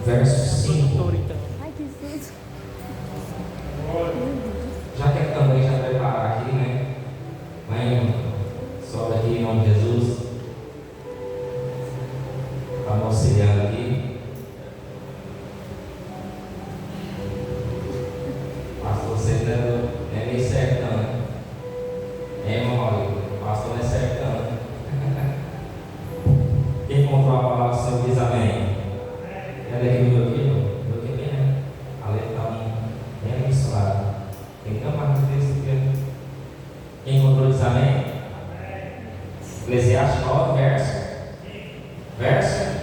verso 5. Ai, que susto. Já que também já preparar aqui, né? Mãe, sobe aqui em nome de Jesus. Está me auxiliando aqui. Pastor, você é meio certão, né? Irmão, pastor não é certão. Quem encontrou a palavra do Senhor diz amém. Olha aqui no meu filho, meu que bem, né? A letra está bem abençoada. Tem que amar no texto aqui. Quem encontrou diz amém? Eclesiastes 9, verso.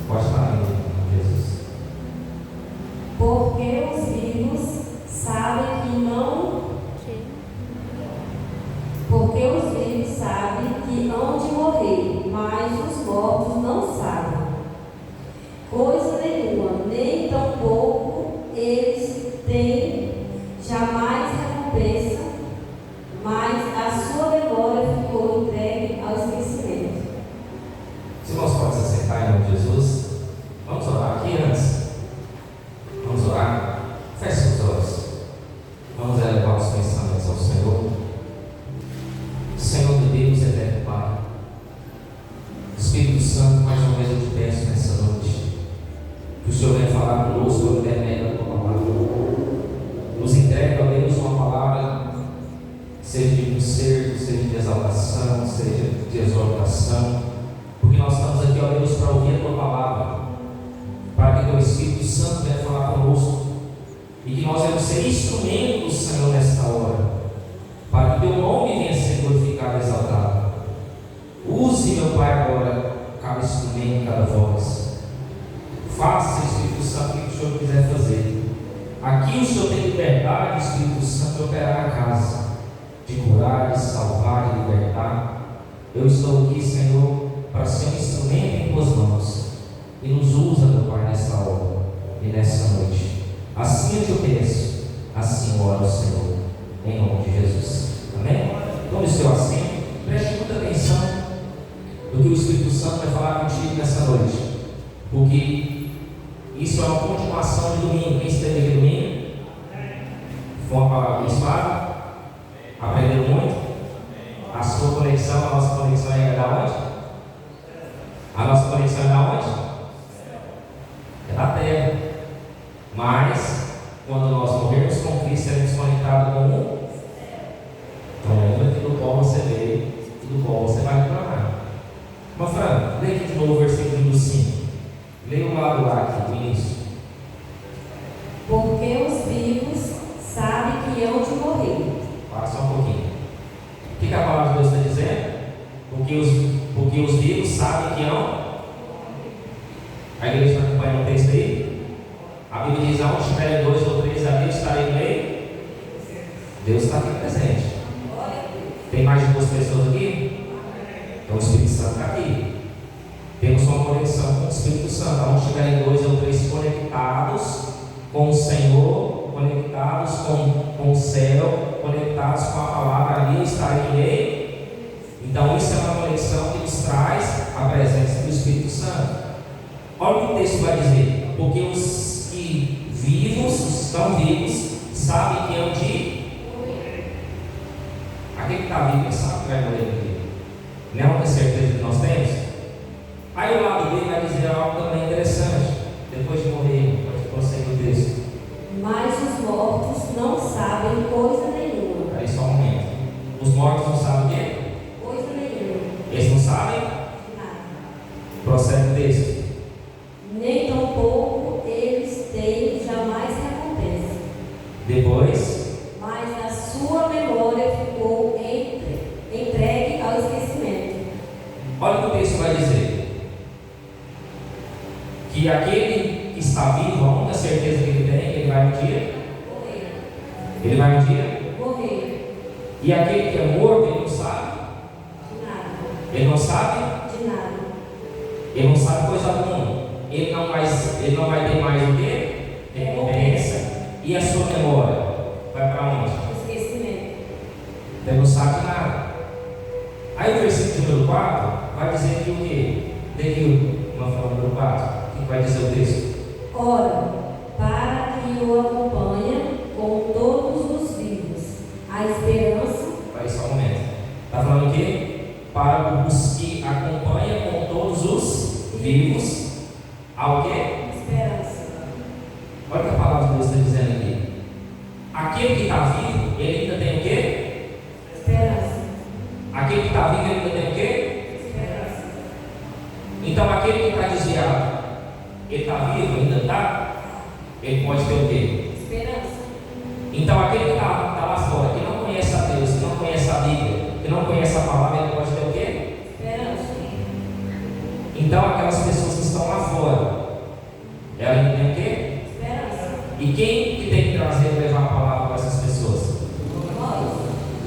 Pode falar, Jesus. Porque os vivos sabem que não. Porque os vivos sabem que hão de morrer, mas os mortos não sabem coisa nenhuma, nem tampouco eles têm jamais recompensa, mas a sua memória ficou entregue ao esquecimento. Se nós podemos se sentar em nome de Jesus, vamos orar aqui antes. Vamos orar. Feche os olhos. Vamos elevar os pensamentos ao Senhor. Senhor de Deus, eterno Pai, Espírito Santo, mais uma vez eu te peço nessa noite que o Senhor venha falar conosco pelo intermédio da tua palavra. Nos entrega, ó Deus, uma palavra que seja de conserto, seja de exaltação, seja de exortação, porque nós estamos aqui, ó Deus, para ouvir a tua palavra, para que o teu Espírito Santo venha falar conosco e que nós venhamos ser instrumentos do Senhor nesta hora, para que o teu nome venha ser glorificado e exaltado. Use, meu Pai, agora cada instrumento, cada voz. Faça, Espírito Santo, o que o Senhor quiser fazer. Aqui o Senhor tem liberdade, Espírito Santo, de operar a casa, de curar, de salvar, de libertar. Eu estou aqui, Senhor, para ser um instrumento em tuas mãos. E nos usa, meu Pai, nessa hora e nessa noite. Assim eu te peço, assim ora o Senhor, em nome de Jesus. Amém? Tome o seu assento, preste muita atenção no que o Espírito Santo vai falar contigo nessa noite, porque isso é uma continuação de domingo. Quem esteve aqui domingo? Foi uma palavra abençoada? Aprendeu muito? A sua conexão, a nossa conexão é da onde? A nossa conexão é da onde? É da terra. Mas, quando nós morrermos com Cristo, seremos conectados com um. Então, lembra que do qual você veio e do qual você vai reclamar. Mas, Fran, lê aqui de novo o versículo 5. Leia o lado lá aqui, no início. Porque os vivos sabem que hão de morrer. Para só um pouquinho. O que a palavra de Deus está dizendo? Porque os vivos sabem que hão. A igreja está acompanhando o texto aí? A Bíblia diz: aonde estiverem 2 ou 3 ali, estarei no meio. Deus está aqui presente. Tem mais de 2 pessoas aqui? Então o Espírito Santo está aqui. Temos uma conexão com o Espírito Santo. Aonde estiverem 2 ou 3 conectados com o Senhor, conectados com o céu, conectados com a palavra, ali estarem no meio. Então isso é uma conexão que nos traz a presença do Espírito Santo. Olha o que o texto vai dizer. Porque os que estão vivos, sabem que hão de. Aquele que está vivo sabe que vai morrer aqui. Não é uma certeza que nós temos? Aí o lado dele vai dizer algo também interessante. Depois de morrer, pode prosseguir o texto. Mas os mortos não sabem coisa nenhuma. Aí só um momento. Os mortos não sabem o quê? Coisa nenhuma. Eles não sabem? Nada. Prossegue o texto. Nem tampouco eles têm jamais recompensa. Depois. Mas a sua memória ficou entregue ao esquecimento. Olha o que o texto vai dizer. Que aquele que está vivo, a única certeza que ele tem, ele vai um dia. Morrer. Ele vai um dia. Morrer. E aquele que é morto, ele não sabe. De nada. Ele não sabe. De nada. Ele não sabe coisa alguma. Ele não vai ter mais o quê? Recompensa. E a sua memória vai para onde? Esquecimento. Ele não sabe nada. Aí o versículo número 4 vai dizer que o quê? Uma forma número 4. Que vai dizer o texto? Ora, para que o acompanhe com todos os vivos, a esperança. Vai só um momento. Está falando o quê? Para os que acompanham com todos os vivos, ao quê? Esperança. Olha o que a palavra de Deus está dizendo aqui. Aquele que está vivo, ele ainda tem o quê? Esperança. Aquele que está vivo, ele ainda tem o quê? Esperança. Então aquele que está desviado, ele está vivo, ainda está? Ele pode ter o quê? Esperança. Então aquele que está lá fora, que não conhece a Deus, que não conhece a Bíblia, que não conhece a palavra, ele pode ter o quê? Esperança. Então aquelas pessoas que estão lá fora, ela ainda tem o quê? Esperança. E quem que tem que trazer e levar a palavra para essas pessoas? Nós.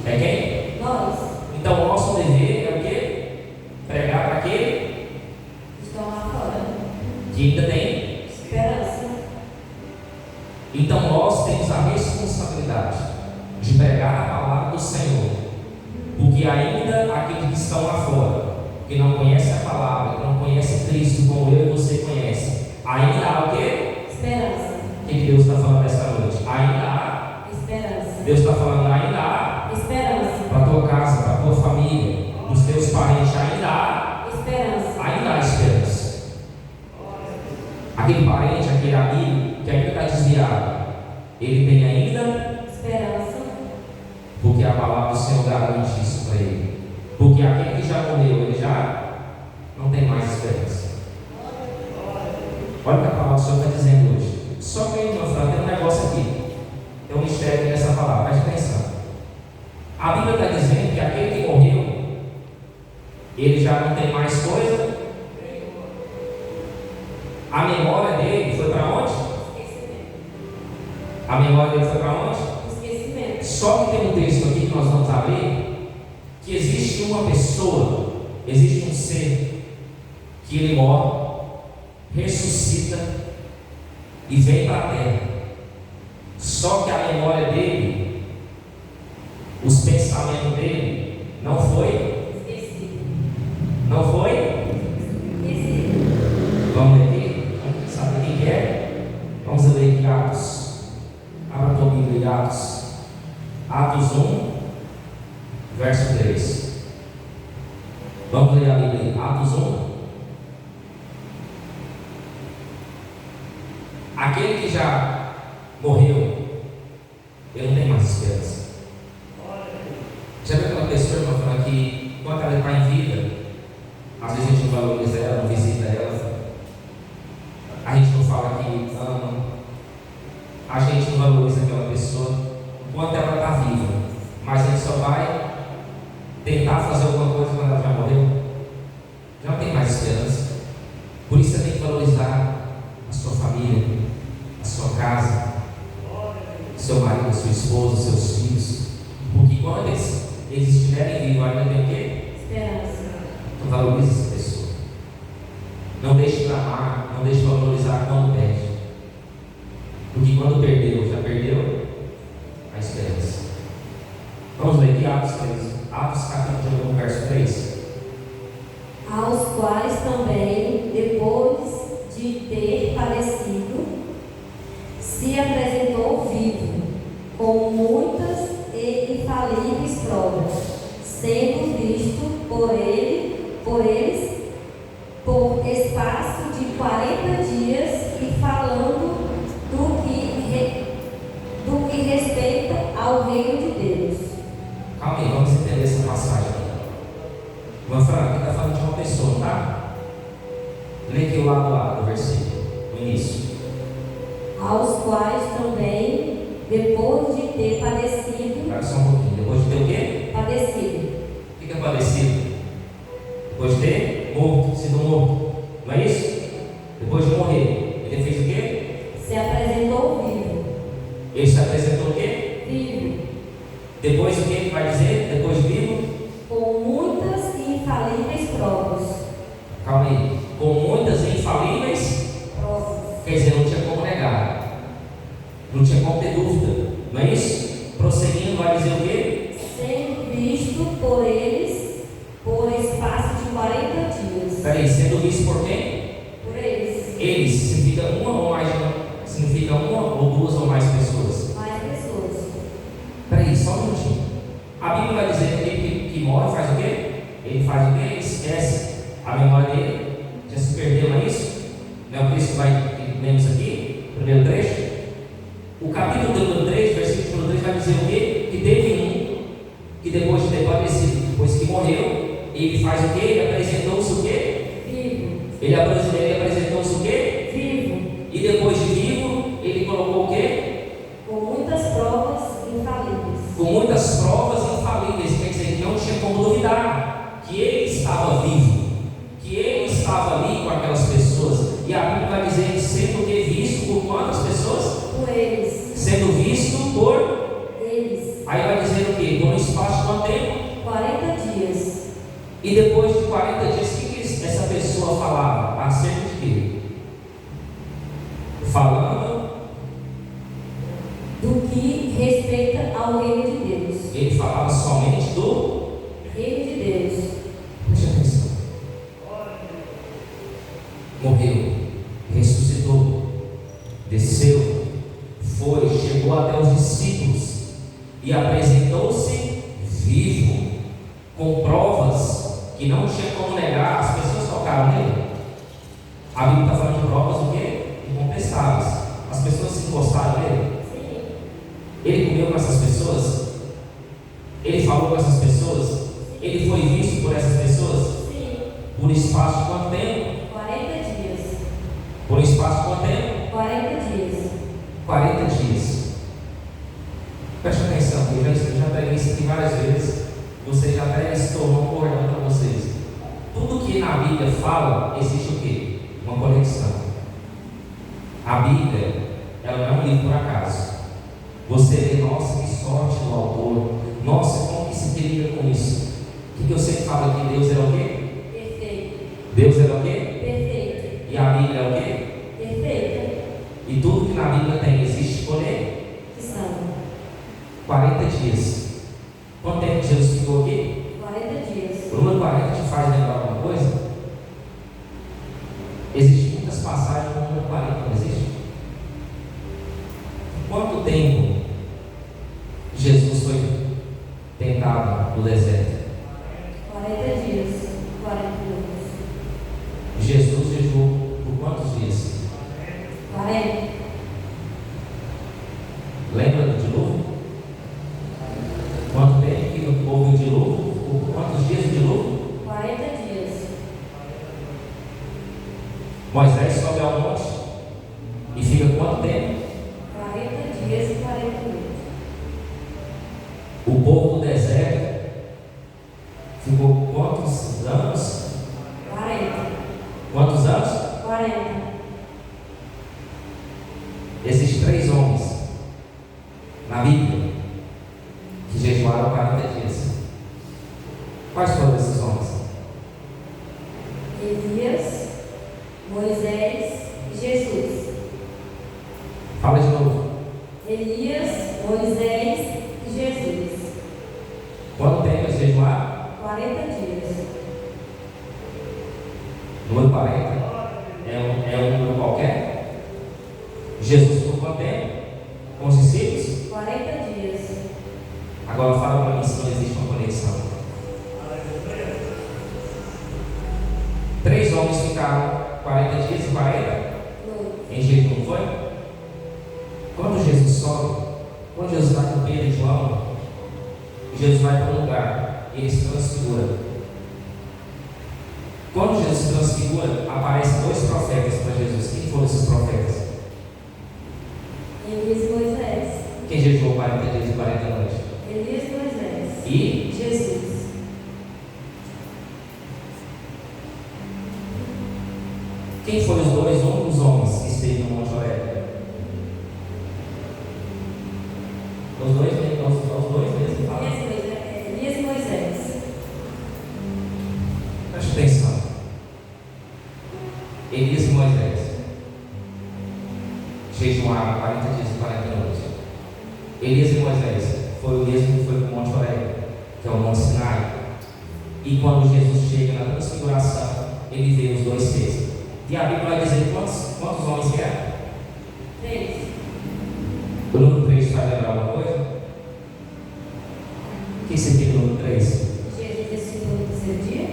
É quem? Nós. Então o nosso dever é o quê? Pregar para aquele Estão lá fora. que ainda tem. Esperança. Então nós temos a responsabilidade de pregar a palavra do Senhor, porque ainda aqueles que estão lá fora, que não conhecem a palavra, que não conhecem Cristo como eu e você conhece, ainda há o quê? Esperança. O que Deus está falando esta noite? Ainda há. Esperança. Deus está falando ainda há. Esperança. Para a tua casa, para a tua família, para os teus parentes, ainda há. Esperança. Ainda há esperança. Aquele parente, aquele amigo que ainda está desviado, ele tem ainda Esperança. porque a palavra do Senhor garante isso para ele. Porque aquele que já morreu, ele já não tem mais esperança. Olha o que a palavra do Senhor está dizendo hoje. Só que, meu filho, tem um negócio aqui. Tem um mistério nessa palavra, preste atenção. A Bíblia está dizendo que aquele que morreu, ele já não tem mais coisa. A memória dele foi para onde? Esquecimento. A memória dele foi para onde? Esquecimento. Só que tem um texto aqui que nós vamos abrir, que existe uma pessoa, existe um ser, que ele morre, ressuscita e vem para a terra. Só que a memória dele, os pensamentos dele, não foi? Esquecido. Não foi? Esquecido. Vamos ler aqui? Sabe quem que é? Vamos ler aqui Atos. Abra a tua Bíblia, Atos. Atos 1, verso 3. Vamos ler a Bíblia, Atos 1. Aquele que já morreu, ele não tem mais esperança. Já viu aquela pessoa, irmão, falando que quando ela está em vida, às vezes a gente não valoriza ela, não visita ela, a gente não fala que ama, a gente não valoriza aquela pessoa enquanto ela está viva, mas a gente só vai tentar fazer alguma coisa quando ela já morreu. Já não tem mais esperança. Por isso você tem que valorizar a sua família, a sua casa, seu marido, a sua esposa, seus filhos, porque quando eles estiverem vivos ainda tem o quê? Esperança. Então valorize essa pessoa. Não deixe de amar, não deixe de valorizar quando perde, porque quando perdeu, já perdeu a esperança. Vamos ler aqui Atos 3, Atos capítulo 1, verso 3. Aos quais também, depois de ter padecido, se apresentou vivo, com muitas e infalíveis provas, sendo visto por eles, por espaço de 40 dias, e falando do que respeita ao reino de Deus. Calma aí, vamos entender essa passagem aqui. Vamos falar, aqui está falando de uma pessoa, tá? Lê aqui o lado do versículo, no início. Aos quais também, depois de ter padecido. Espera só um pouquinho. Depois de ter o quê? Padecido. O que é padecido? Depois de ter morto, sido morto. Não é isso? Depois de morrer, ele fez o quê? Se apresentou vivo. Ele se apresentou o quê? Vivo. Depois o que ele vai dizer? Depois de vivo? Com muitas e infalíveis provas. Calma aí. Com muitas e infalíveis. Provas. Quer dizer, não tinha como negar. Não tinha como ter dúvida. Não é isso? Prosseguindo, vai dizer o quê? Sendo visto por espaço de 40 dias. Espera aí, sendo visto por quem? Por eles. Eles significa significa uma ou duas ou mais pessoas. Mais pessoas. Peraí, só um minutinho. A Bíblia vai dizer que aquele que morre faz o quê? Ele faz o quê? Ele esquece a memória dele. Já se perdeu, não é isso? Não é o Cristo que vai lemos aqui, primeiro trecho? O capítulo número 3, versículo número 3 vai dizer o quê? Que teve um que depois de ter padecido, depois que morreu, ele faz o quê? Ele apresentou-se o quê? Vivo. Ele apresentou-se o quê? Vivo. E depois de vivo, ele colocou o quê? Com muitas provas infalíveis. Com muitas provas infalíveis, quer dizer que não tinha como duvidar que ele estava vivo, que ele estava ali com aquelas pessoas. E a Bíblia vai dizer sendo o que visto por quantas pessoas? Por eles. Sendo visto por eles. Aí vai dizer o quê? Por um espaço de quanto tempo? 40 dias. E depois de 40 dias, o que essa pessoa falava? Acerca de quê? Falando do que respeita ao reino de Deus. Ele falava somente do reino de Deus. Preste atenção. Morreu, ressuscitou, desceu, foi, chegou até os discípulos e apresentou-se vivo, com provas que não tinha como negar. As pessoas tocaram nele. A Bíblia está falando de provas o quê? Incontestáveis. As pessoas se encostaram nele. Sim. Ele comeu com essas pessoas? Ele falou com essas pessoas? Ele foi visto por essas pessoas? Sim. Por espaço de quanto tempo? 40 dias. Por espaço de quanto tempo? 40 dias. 40 dias. Preste atenção, eu já preguei isso aqui várias vezes. Você já até se tornou um cordão para vocês. Tudo que na Bíblia fala, existe o quê? Uma conexão. A Bíblia, ela não é um livro por acaso. Você vê, nossa, que sorte do autor. Nossa, como que se liga com isso? O que eu sempre falo aqui? Deus era o quê? Perfeito. Deus era o quê? Perfeito. E a Bíblia é o quê? Perfeita. E tudo que na Bíblia tem, existe conexão. 40 dias. Quanto tempo Jesus ficou aqui? 40 dias. O número 40 te faz lembrar alguma coisa? Existem muitas passagens com o número 40, não existe? Quanto tempo Jesus foi tentado no deserto? 40 dias. 40 minutos. Jesus jejuou por quantos dias? 40. Lembra do dilúvio? Quanto tempo que houve o dilúvio? Por quantos dias o dilúvio? 40 dias. Moisés sobe ao monte e fica quanto tempo? 40 dias e 40 minutos. O povo do deserto ficou quantos anos? 40. Quantos anos? 40. Existem 3 homens na Bíblia que jejuaram 40 dias. Quais foram esses homens? Elias, Moisés e Jesus. Fala de novo. Elias, Moisés e Jesus. Quanto tempo eles jejuaram? 40 dias. Número 40 é um número qualquer? Jesus ficou quanto tempo com os discípulos? 40 dias. Agora fala para mim se não existe uma conexão. 3 homens ficaram 40 dias e 40 em jejum, não foi? Quando Jesus sobe, quando Jesus está com Pedro e João, Jesus vai para um lugar e ele se transfigura. Quando Jesus se transfigura, aparecem 2 profetas para Jesus. Quem foram esses profetas? Elias e Moisés. Quem jejuou 40 dias e 40 noites? Elias e Moisés. E Jesus. quem foram os 2 únicos homens que esteve no Monte Horebe? Os dois mesmo que falam. Elias e Moisés. Preste atenção. Elias e Moisés jejuaram 40 dias e 40 noites. Elias e Moisés foi o mesmo que foi para o Monte Horebe, que é o Monte Sinai. E quando Jesus chega na transfiguração, ele vê os 2 seres. E a Bíblia vai dizer quantos homens que eram? 3. O número 3 vai lembrar alguma coisa? O que significa o número 3? Jesus ressuscitou no terceiro dia?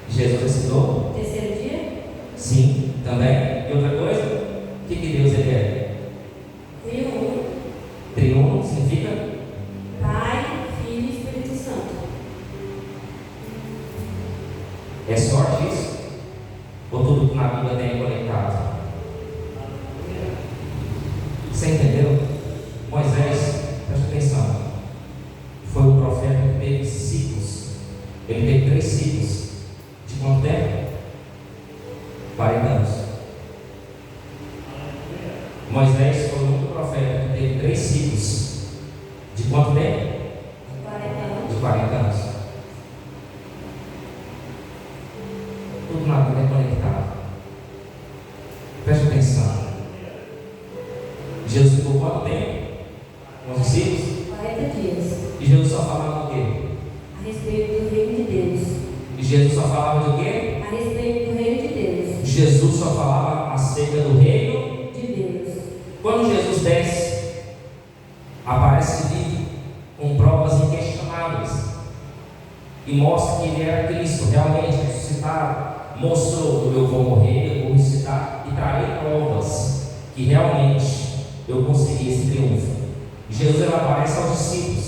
Jesus ressuscitou? Terceiro dia? Sim, também. E outra coisa? O que Deus ele é? Triuno. Triuno significa? Pai, Filho e Espírito Santo. É sorte isso? Ou tudo que na Bíblia tem conectado? Você entendeu? Moisés, presta atenção, foi um profeta que teve ciclos. Ele teve 3 ciclos. De quanto tempo? 40 anos. Moisés foi o único profeta que teve 3 ciclos. De quanto tempo? De 40 anos. De 40 anos. Tudo na vida é conectado. Preste atenção. Jesus ficou quanto tempo com os discípulos? 40 dias. E Jesus só falava do quê? A respeito do reino de Deus. E Jesus só falava do quê? A respeito do reino de Deus. Jesus só falava acerca do reino. De Deus. Quando Jesus desce, aparece vivo com provas inquestionáveis e mostra que ele era Cristo, realmente ressuscitado. Mostrou: eu vou morrer, eu vou ressuscitar, e trarei provas que realmente eu consegui esse triunfo. Jesus ele aparece aos discípulos.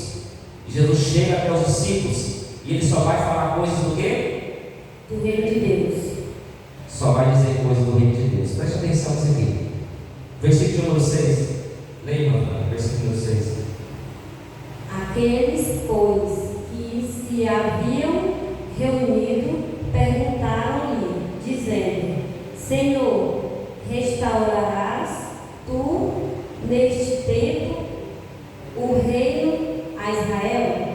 Jesus chega até os discípulos e ele só vai falar coisas do quê? Do reino de Deus. Só vai dizer coisas do reino de Deus. Preste atenção nisso aqui. Versículo número 6. Leia, versículo número 6. Aqueles, pois, que se haviam reunido, perguntaram-lhe, dizendo: Senhor, restaurarás tu neste tempo o reino a Israel?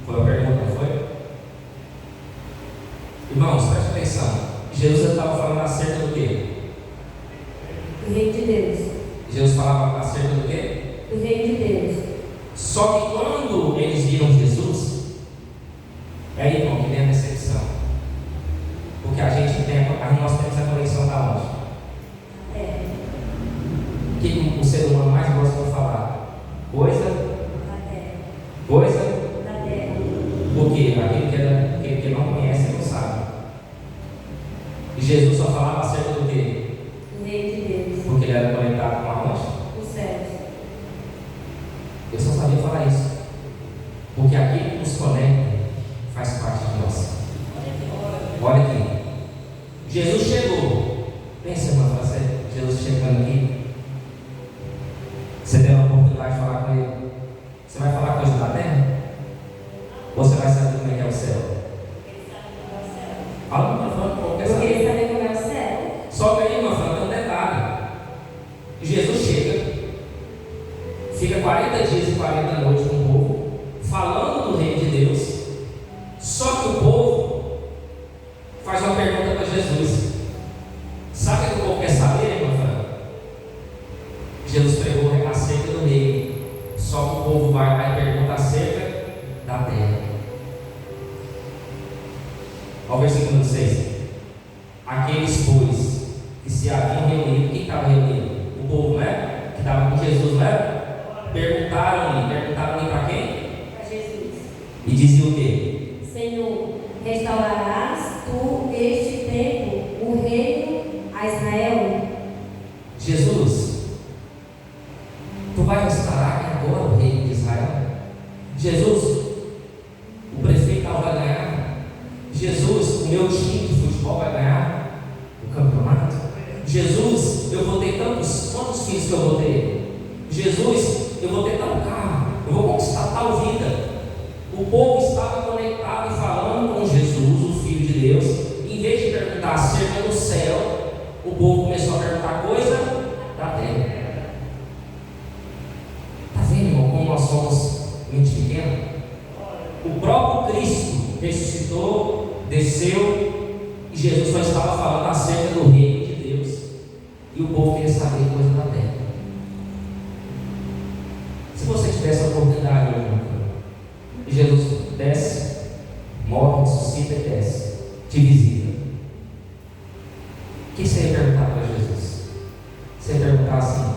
Foi a pergunta, não foi? Irmãos, preste atenção. Jesus estava falando acerca do quê? Do reino de Deus. Jesus falava acerca do quê? Do reino de Deus. Só que quando eles viram Jesus, é aí, irmão, que vem a decepção. Porque nós temos a conexão da onde? O que o ser humano mais gosta de falar? Coisa? Da terra. Coisa? Da terra. Porque aquele que não conhece não sabe. E Jesus só falava acerca do quê? Do reino de Deus. Porque ele era conectado com a onde? Os céus. Eu só sabia falar isso. Porque aquele que nos conecta faz parte de nós. Olha aqui. Jesus chegou. Pensa, irmão, Jesus chegando aqui. Você tem a oportunidade de falar com ele. Você vai falar coisa da terra? Ou você vai saber como é que é o céu? Fala no microfone, qualquer Porque ele saber. sabe como é o céu. Só que aí, irmão, tem um detalhe. Jesus chega, fica 40 dias e 40 noites com o povo, falando do reino de Deus. Só que o povo faz uma pergunta para Jesus. Sabe o que o povo quer saber, irmão? Jesus pregou acerca do reino. Só que o povo vai lá e pergunta acerca da terra. Olha o versículo 6. Aqueles, pois, que se haviam reunido, quem estava reunido? O povo, né? Que estava com Jesus, né? Perguntaram-lhe para quem? Para Jesus. E dizia o quê? Senhor, restaurarás tu este tempo o reino a Israel? Jesus, tu vai restaurar agora o reino de Israel? Jesus, o prefeito vai ganhar? Jesus, o meu time de futebol vai ganhar o campeonato? Jesus, eu vou ter quantos filhos que eu vou ter? Jesus, eu vou ter tal carro, eu vou conquistar tal vida. O povo estava conectado e falando com Jesus, o Filho de Deus. Em vez de perguntar acerca do céu, o povo começou a perguntar coisa da terra. Está vendo, irmão, como nós somos muito pequenos? O próprio Cristo ressuscitou, desceu, e Jesus só estava falando acerca do reino de Deus. E o povo queria saber coisa da terra. Se você tivesse a oportunidade, irmão, e Jesus desce, morre, ressuscita e desce, te visita, o que perguntar para Jesus, você perguntar assim: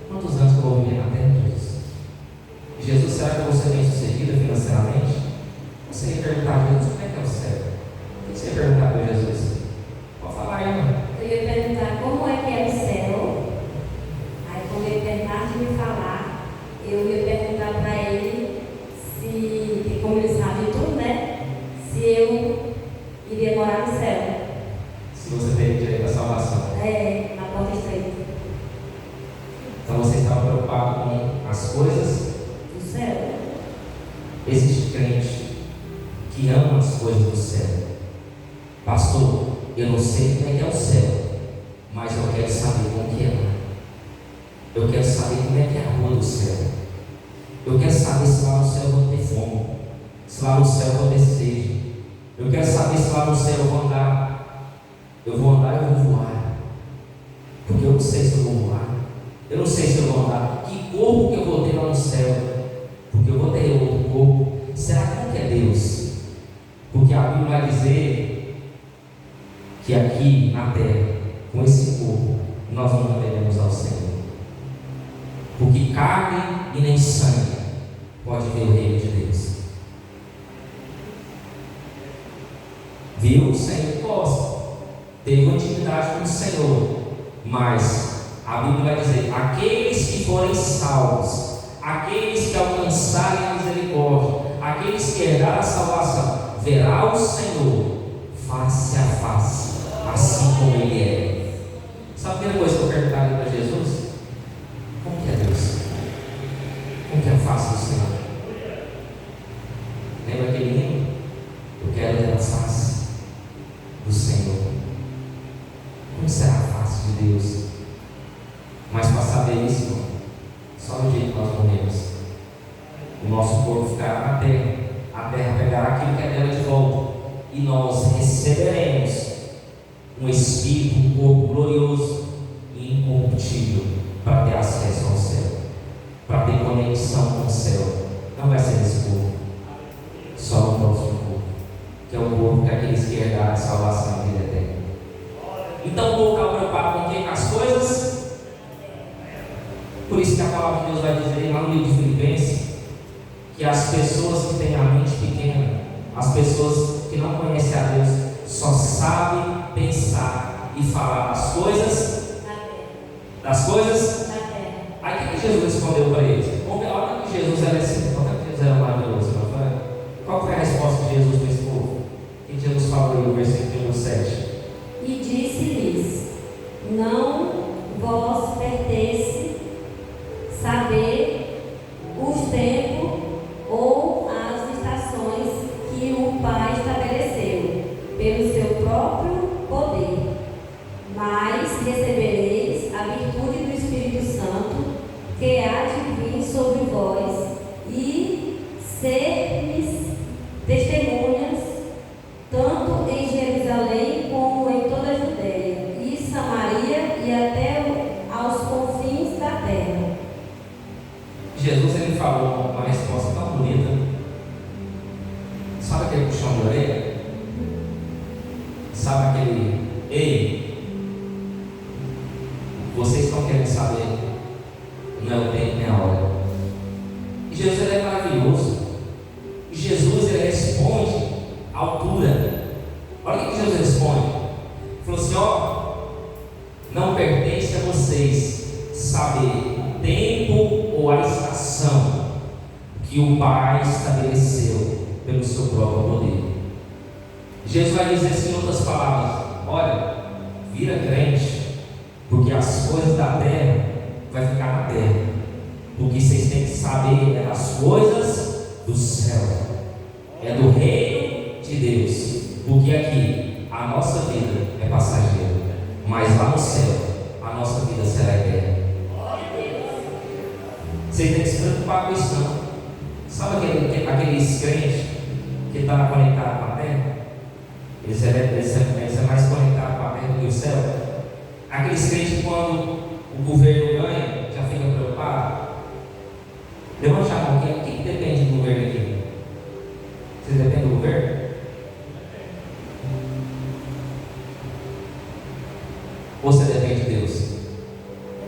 quantos anos que eu vou viver na terra, Jesus? Jesus, será que eu vou ser bem sucedida financeiramente? Você ia perguntar a Jesus: como é que é o céu? O que você ia perguntar para Jesus? Pode falar aí, mano. Eu ia perguntar como é que é o céu. Aí quando ele terminar de me falar, eu ia perguntar para ele se, como ele sabe tudo, né? Se eu iria morar no céu. Se você tem direito à salvação. Na porta estreita. Então você estava preocupado com as coisas Do céu. Existe crente que ama as coisas do céu. Pastor, eu não sei como é que é o céu, mas eu quero saber como que é lá. Eu quero saber como é que é a rua do céu. Eu quero saber se lá no céu eu vou ter fome, se lá no céu eu vou ter sede. Eu quero saber se lá no céu eu vou andar. Eu vou andar e eu vou voar. Porque eu não sei se eu vou voar. Eu não sei se eu vou andar. Que corpo que eu vou ter lá no céu? Porque eu vou ter outro corpo. Será que é Deus? Porque a Bíblia vai dizer que aqui na terra, com esse corpo, nós não poderemos ao Senhor. Porque carne e nem sangue pode ver o reino de Deus. Viu? O Senhor gosta. Teve uma intimidade com o Senhor. Mas a Bíblia vai dizer: aqueles que forem salvos, aqueles que alcançarem a misericórdia, aqueles que herdarem a salvação, verá o Senhor face a face, assim como Ele é. Sabe a primeira coisa que eu perguntaria para Jesus? Como que é Deus? Como que é a face do Senhor? Lembra aquele hino? Eu quero ver a face do Senhor. Como será a face de Deus? Mas para saber isso, só no dia que nós morremos, o nosso corpo ficará na terra, a terra pegará aquilo que é dela de volta, e nós receberemos um espírito, um corpo glorioso e incorruptível, para ter acesso ao céu, para ter conexão com o céu. Não vai ser esse corpo, só o próximo corpo, que é o corpo que aqueles que herdaram a salvação e vida eterna. Então o povo está preocupado com o quê? Com as coisas. Por isso que a palavra de Deus vai dizer lá no livro de Filipenses que as pessoas que têm a mente pequena, as pessoas que não conhecem a Deus, só sabem pensar e falar das coisas da terra. Aí o que Jesus respondeu para eles? Olha que Jesus era assim, olha que Jesus era maravilhoso. Qual foi a resposta de Jesus para esse povo? O que Jesus falou aí no versículo 7? E disse-lhes: não vos pertence saber os tempos ou as estações que o Pai estabeleceu pelo seu próprio poder, mas recebereis a virtude do Espírito Santo, que há de vir sobre vós, e ser-lhes testemunhas, tanto em Jerusalém como em toda a Judeia e Samaria e até aos confins da terra. Jesus ele falou uma resposta tão bonita. Sabe aquele puxão de orelha? Sabe aquele: ei, vocês estão querendo saber, não é o tempo nem a hora. E Jesus ele é maravilhoso. E Jesus ele responde à altura. Olha o que Jesus responde. Ele falou assim: ó, não pertence a vocês saber o tempo ou a estação que o Pai estabeleceu pelo seu próprio poder. Jesus vai dizer assim, em outras palavras: olha, vira crente, porque as coisas da terra vai ficar na terra, porque vocês têm que saber é das coisas do céu, é do reino de Deus, porque aqui a nossa vida é passageira, mas lá no céu a nossa vida será eterna. Você tem que se preocupar com isso, não. Sabe aqueles crentes que estão conectados com a terra? Eles é mais conectado com a terra do que o céu. Aqueles crentes que quando o governo ganha, já fica preocupado. Levante a mão, quem depende do governo aqui? Você depende do governo? Ou você depende de Deus?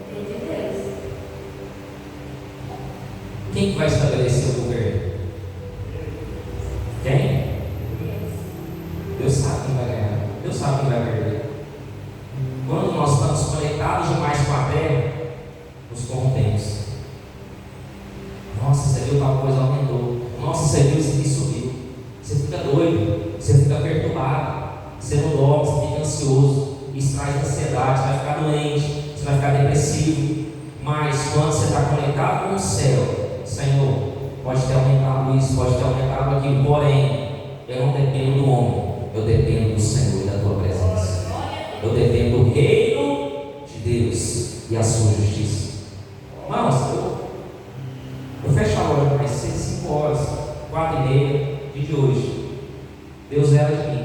Depende de Deus. Quem que vai estabelecer o governo? Quem? Deus sabe quem vai ganhar. Deus sabe quem vai perder. Quando nós estamos conectados demais com a terra, nos corrompemos. Nossa, você viu tal coisa, aumentou. Nossa, você viu isso aqui, subiu. Você fica doido, você fica perturbado, você não dorme, você fica ansioso. Isso traz ansiedade, você vai ficar doente, você vai ficar depressivo. Mas quando você está conectado com o céu, Senhor, pode ter aumentado isso, pode ter aumentado aquilo, porém, eu não dependo do homem, eu dependo do Senhor e da tua presença. Eu dependo do reino de Deus e a sua justiça. Irmãos, eu fecho a loja mais 6, 5 horas, 4h30, dia de hoje. Deus era de mim.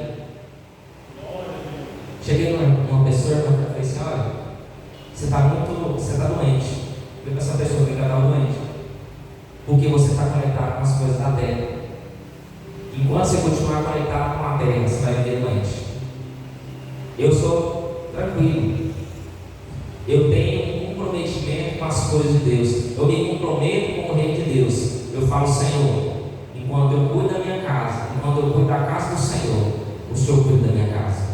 Cheguei numa pessoa e falei assim: olha, você está doente. Eu falei para essa pessoa que está doente, porque você está conectado com as coisas da terra. Enquanto você continuar conectado com a terra, você vai viver doente. Eu sou tranquilo. Eu tenho um comprometimento com as coisas de Deus. Eu me comprometo com o reino de Deus. Eu falo: Senhor, enquanto eu cuido da minha casa, enquanto eu cuido da casa do Senhor, o Senhor cuida da minha casa.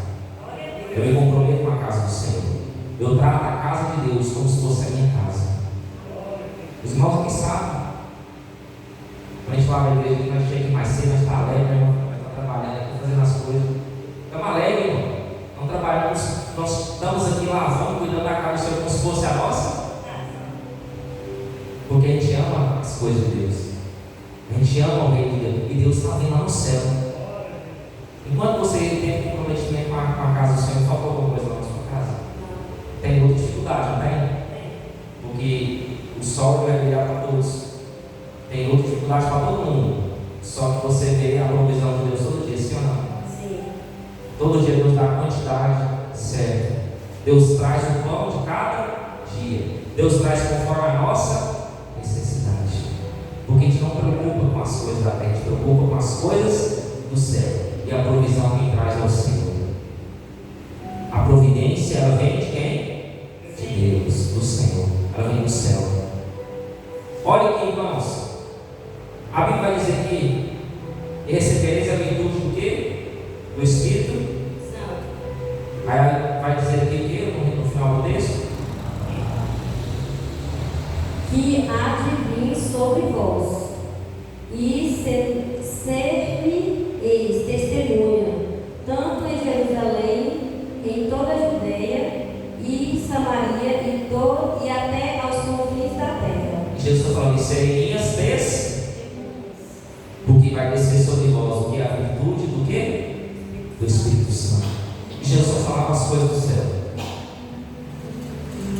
Eu me comprometo com a casa do Senhor. Eu trato a casa de Deus como se fosse a minha casa. Os irmãos aqui sabem. Quando a gente fala da igreja, nós chegamos mais cedo, nós estamos alegres, nós estamos trabalhando aqui, fazendo as coisas. Estamos alegres, irmão. Não trabalhamos, nós estamos aqui lavando, cuidando da casa do Senhor como se fosse a nossa. Porque a gente ama as coisas de Deus. A gente ama o reino de Deus. E Deus está vendo lá no céu. Enquanto você tem um comprometimento com a casa do Senhor, falta alguma coisa lá na sua casa? Tem outra dificuldade, não tem? Porque o sol vai brilhar para todos. Tem outra dificuldade para todo mundo. Só que você vê a provisão de Deus todo dia, sim ou não? Sim. Todo dia Deus dá a quantidade certa. Deus traz o pão de cada dia. Deus traz conforme a nossa necessidade. Porque a gente não preocupa com as coisas da terra, a gente preocupa com as coisas do céu. E a provisão quem traz é o Senhor. A providência, ela vem de quem? De Deus, do Senhor. Ela vem do céu. Olha aqui, irmãos. A Bíblia vai dizer que recebereis a virtude do quê? Do Espírito Santo. Aí vai dizer aqui o quê? No final do texto? Que há de vir sobre vós e ser-me-eis testemunha, tanto em Jerusalém, em toda a Judeia e Samaria e até aos confins da terra. Jesus está falando: serem minhas testemunhas. Porque vai descer sobre vós o que é a virtude do quê? Do Espírito Santo. E Jesus só falava as coisas do céu.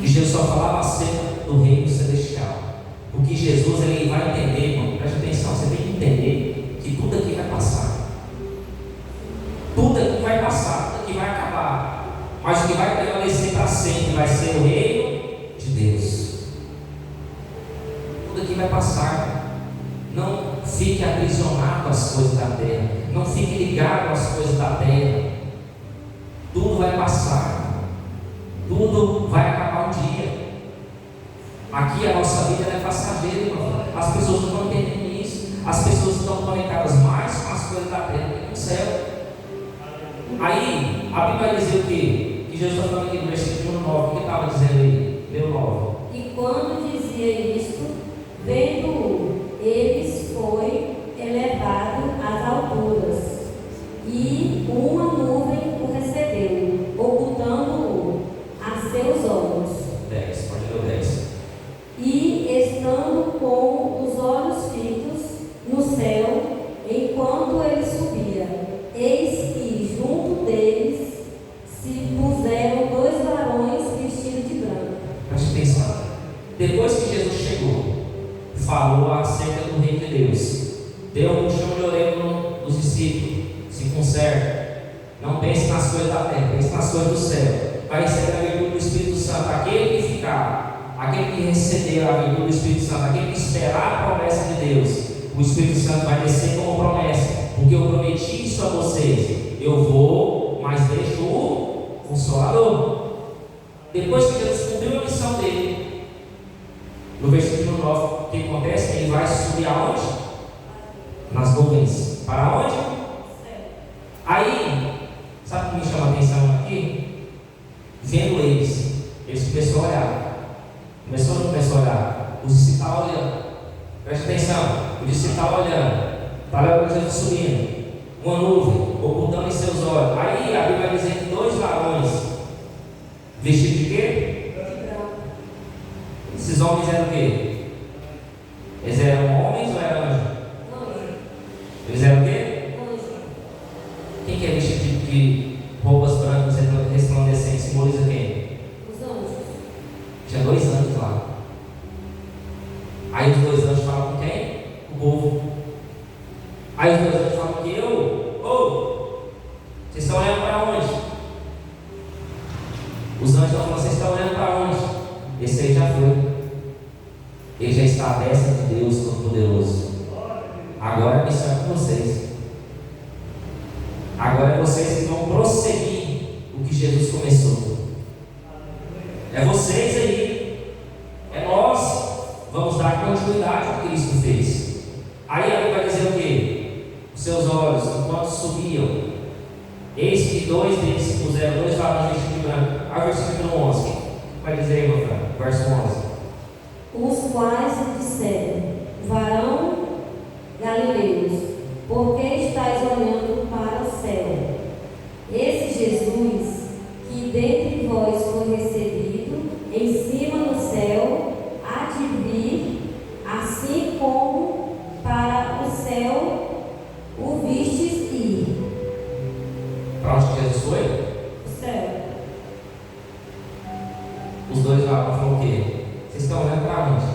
E Jesus só falava acerca do reino celestial. Porque Jesus, ele vai entender, irmão, preste atenção, você tem que entender que tudo aqui vai passar. Tudo aqui vai passar, tudo aqui vai acabar. Mas o que vai prevalecer para sempre vai ser o reino de Deus. Tudo aqui vai passar. Não fique aprisionado às coisas da terra. Não fique ligado às coisas da terra. Tudo vai passar. Tudo vai acabar um dia. Aqui a nossa vida é passageira, irmão. As pessoas não estão entendendo isso. As pessoas estão conectadas mais com as coisas da terra do que com o céu. Aí, a Bíblia vai dizer o quê? Que Jesus está falando aqui no versículo 9. O que estava dizendo aí? Leu 9. E quando dizia isto, vendo-o, eles foi elevado às alturas, e uma nuvem o recebeu, ocultando-o a seus olhos. 10, pode ler 10. E estando com os olhos fitos no céu, enquanto ele subia, eis que junto deles se puseram 2 varões vestidos de branco. Preste atenção. Depois que Jesus chegou, falou acerca do reino de Deus, deu um chão de orelha nos discípulos: se conserve, não pense nas coisas da terra, pense nas coisas do céu. Vai receber a virtude do Espírito Santo aquele que ficar, aquele que receber a virtude do Espírito Santo, aquele que esperar a promessa de Deus. O Espírito Santo vai descer como promessa, porque eu prometi isso a vocês. Eu vou, mas deixo o Consolador. Depois que Jesus cumpriu a missão dele, no versículo 9, o que acontece? Ele vai subir aonde? Nas nuvens. Para onde? Aí, sabe o que me chama a atenção aqui? Vendo eles começaram a olhar. Começou a olhar. O discípulo está olhando. Preste atenção. O discípulo está olhando. Está olhando Jesus subindo. Uma nuvem ocultando em seus olhos. Aí a Bíblia vai dizer que 2 varões vestidos de quê? Esses homens eram o quê? Eles eram homens ou eram anjos? Eles eram o quê? Quem que é vestido de roupas brancas resplandecentes? Simboliza quem? Os anjos. Tinha 2 anjos lá. Aí os 2 anjos falam com quem? O povo. Aí os 2 anjos falam que vocês estão olhando para onde? Os anjos estão falando, vocês estão olhando para onde? Esse aí já foi. Ele já está à destra de Deus Todo-Poderoso. Agora a missão é com vocês. Agora é vocês que vão prosseguir o que Jesus começou. É vocês aí. É nós. Vamos dar continuidade ao que Cristo fez. Aí a Bíblia vai dizer o quê? Os seus olhos, enquanto subiam, eis que 2 deles se puseram, 2 varões vestidos de branco. A versículo 11. O que vai dizer aí, meu filho? Verso 11. Os quais disseram: varão galileus, por que estáis olhando para o céu? Esse Jesus, que dentre vós foi recebido, em cima do céu, há de vir, assim como para o céu o vistes ir. Para onde Jesus foi? O céu. Os 2 varões falaram o quê? Vocês estão olhando para onde?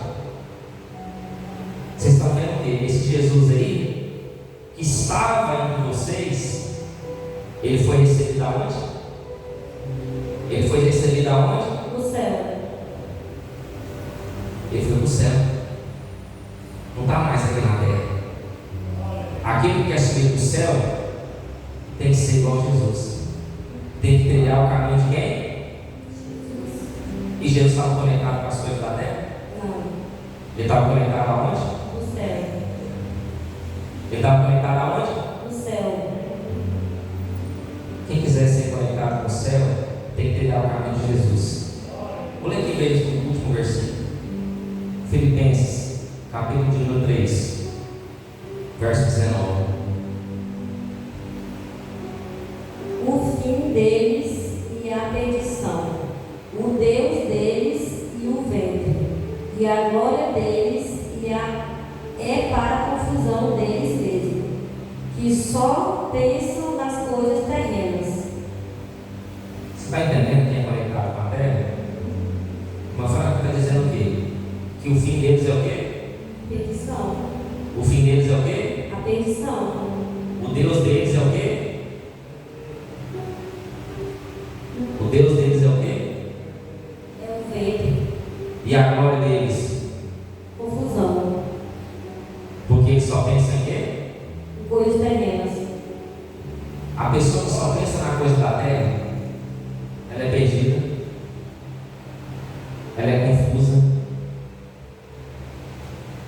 Vocês estão vendo o quê? Esse Jesus aí, que estava entre vocês, ele foi recebido aonde? Ele foi recebido aonde? No céu. Ele foi para o céu. Não está mais aqui na terra. Aquele que quer subir para o céu tem que ser igual a Jesus. Tem que trilhar o caminho de quem? E Jesus estava conectado com as coisas da terra? Não. Ele estava conectado aonde? No céu. Ele estava conectado aonde? No céu. Quem quiser ser conectado com o céu, tem que trilhar o caminho de Jesus. Vou ler aqui mesmo o último versículo. Filipenses, capítulo de número 3, verso 19. O fim deles e a perdição, o Deus deles e o ventre, e a glória deles é para a confusão deles mesmos, que só pensam nas coisas terrenas. Você está entendendo quem é conectado com a terra? Uma frase está dizendo o quê? Que o fim deles é o quê? Perdição. O fim deles é o quê? A perdição. O Deus deles é o quê? O Deus deles é o quê? É o ventre. E a glória deles? Confusão. Porque eles só pensam em quê? Coisas terrenas. A pessoa que só pensa na coisa da terra, ela é perdida, ela é confusa.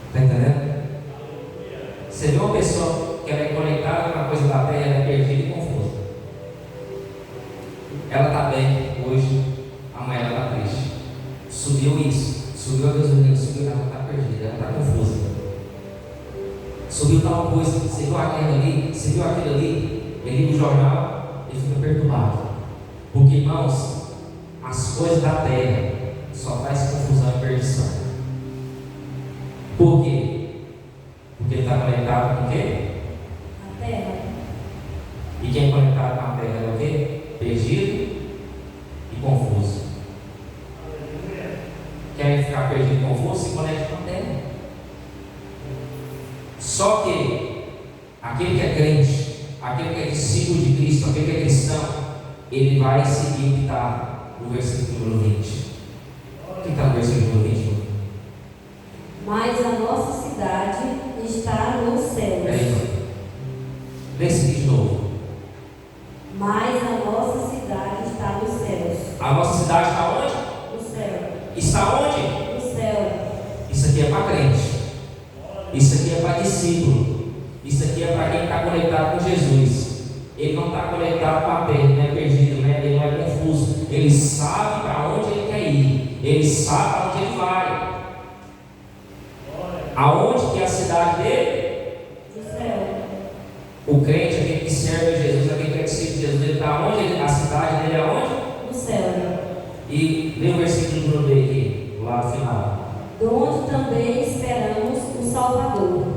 Está entendendo? Você vê uma pessoa que ela é conectada na coisa da terra, ela é perdida e confusa. Ela está bem hoje, amanhã ela está triste. Subiu isso, subiu a gasolina, subiu, ela está perdida, ela está confusa. Subiu tal coisa, você viu aquilo ali, você viu aquilo ali, ele liga o jornal, ele fica perturbado. Porque, irmãos, as coisas da terra só traz confusão e perdição. Por quê? Porque ele está conectado com o quê? A terra. E quem é conectado com a terra é o quê? Perdido e confuso. Quer ficar perdido e confuso? Se conecta com a terra. Só que aquele que é crente, aquele que é discípulo de Cristo, aquele que é cristão, ele vai seguir o que está no versículo número 20. O que está no versículo número 20? Mas a nossa cidade está nos céus. Lê esse aqui de novo. Mas a nossa cidade está nos céus. A nossa cidade está onde? está onde? No céu. Isso aqui é para crente. Isso aqui é para discípulo. Isso aqui é para quem está conectado com Jesus. Ele não está conectado com a terra, ele não é perdido, né? Ele não é confuso. Ele sabe para onde ele quer ir. Ele sabe para onde ele vai. Aonde que é a cidade dele? No céu. O crente, aquele que serve Jesus, aquele que serve Jesus, ele está onde? A cidade dele é onde? No céu. E lê o versículo número B aqui, lá no final. De onde também esperamos o Salvador,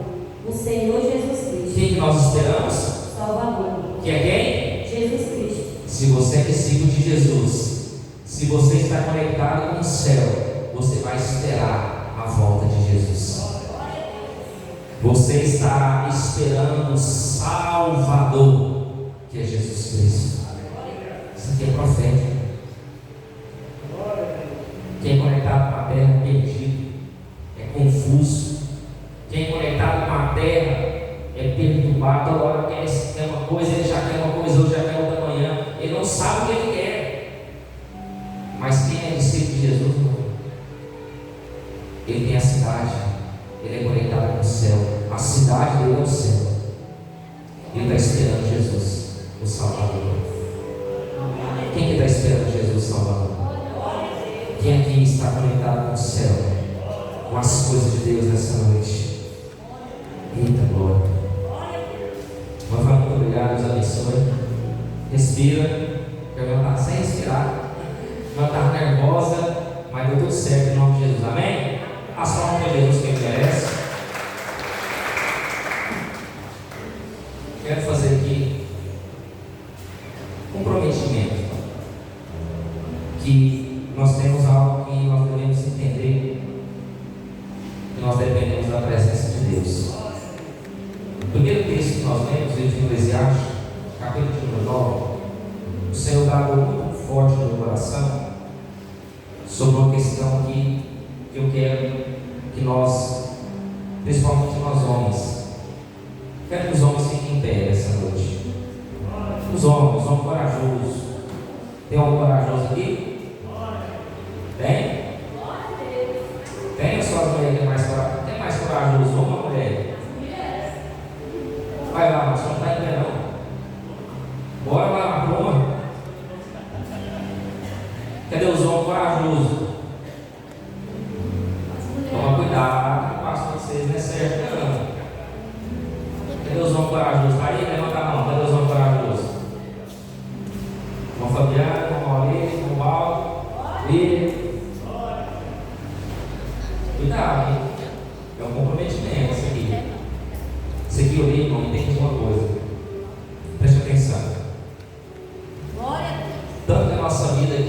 o Senhor Jesus Cristo. Quem que nós esperamos? Salvador. Que é quem? Jesus Cristo. Se você é discípulo de Jesus, se você está conectado com o céu, você vai esperar a volta de Jesus. Você está esperando o Salvador, que é Jesus Cristo. Isso aqui é profético. Quem é conectado com a terra é perdido, é confuso. Quem é conectado com a terra é perturbado. Toda hora quer uma coisa, ele já quer uma coisa, hoje já quer outra manhã. Ele não sabe o que ele quer. Mas quem é discípulo de Jesus, não. Ele tem a cidade, ele é conectado com o céu. A cidade dele é o céu. Ele está esperando Jesus, o Salvador. Quem que está esperando Jesus, o Salvador? Quem aqui está conectado com o céu, com as coisas de Deus nessa noite? Eita glória! Mas muito obrigado, Deus abençoe. Respira. Eu estava sem respirar. Eu estava nervosa, mas deu tudo certo em nome de Jesus. Amém? A salva de Jesus quem merece. Quero fazer aqui um prometimento. Que nós temos algo que nós devemos entender. Que nós dependemos da presença de Deus. O primeiro texto que nós lemos, livro de Eclesiastes, capítulo número 9, o Senhor dá algo muito forte no meu coração sobre uma questão aqui que eu quero que nós, principalmente nós homens, quero que os homens fiquem em pé essa noite. Os homens corajosos. Tem algum corajoso aqui? Tem? Tem ou só a mulher que é mais corajoso? Tem mais corajoso? Uma mulher? Vai lá, você não está em pé não. Bora lá, arruma. Cadê os homens corajosos? Toma cuidado, não passa com vocês, não é certo não. Cadê os homens corajosos? Está aí? Levanta a mão. Cadê os homens corajosos? Irmão Fabiano, irmão Maurício, irmão Paulo, Líder. Cuidado, hein? É um comprometimento isso aqui. Isso aqui, eu li, irmão, entende uma coisa. Preste atenção. Tanto que a nossa vida